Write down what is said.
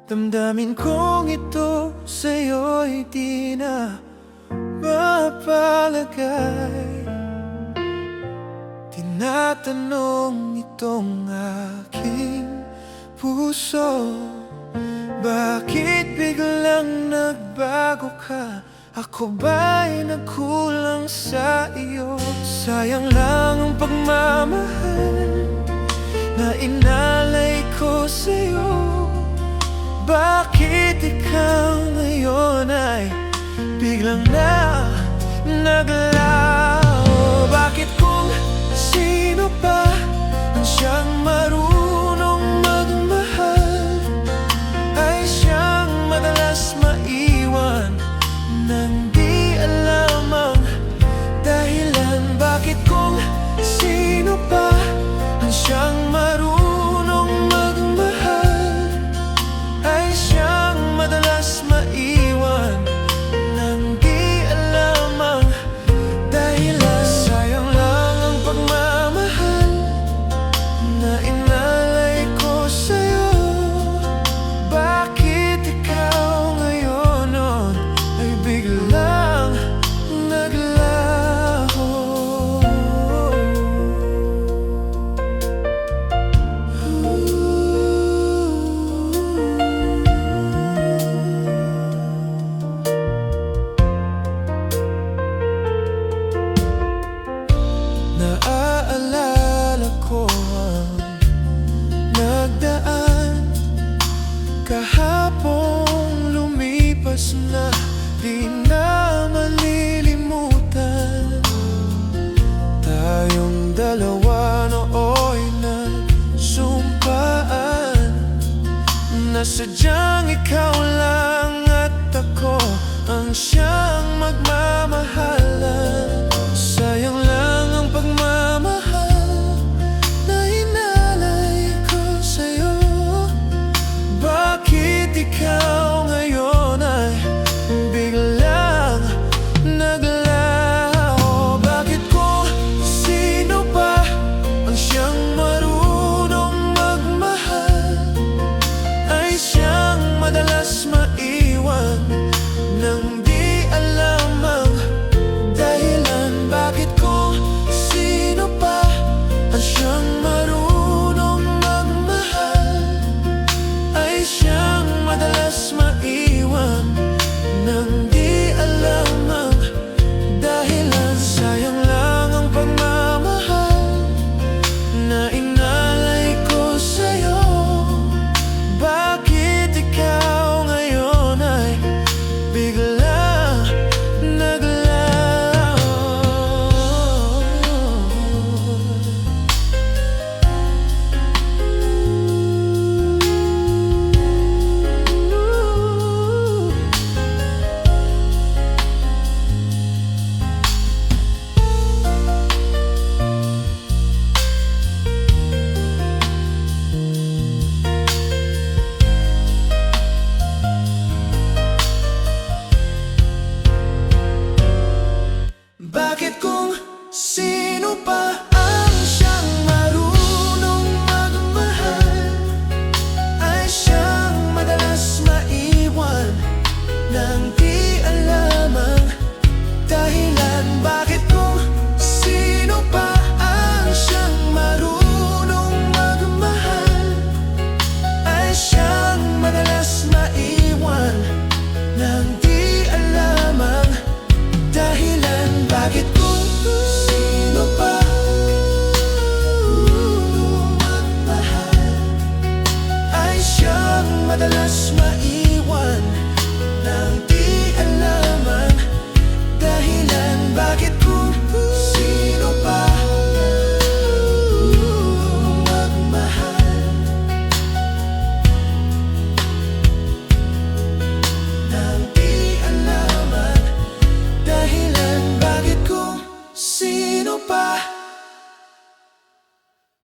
Damdamin kong ito sa'yo'y di na mapalagay. Tinatanong itong aking puso, bakit biglang nagbago ka? Ako ba'y nagkulang sa iyo? Sayang lang ang pagmamahal na inalay ko sa'yo. Bakit ikaw ngayon ay biglang naglaho? Bakit kung sino pa ang siyang marunong magmahal ay siyang madalas maiwan nang di alam ang dahilan? Bakit kung sino pa ang siyang marunong magmahal ay siyang madalas maiwan nang di alam ang dahilan? Sayang lang ang pagmamahal na inalay ko sa'yo. Bakit ikaw ngayon ay biglang naglaho? Naaalala ko ang nagdaan kahapong lumipas na di na malilimutan. Tayong dalawa nooy nagsumpaan na sadyang ikaw lang at ako ang siyang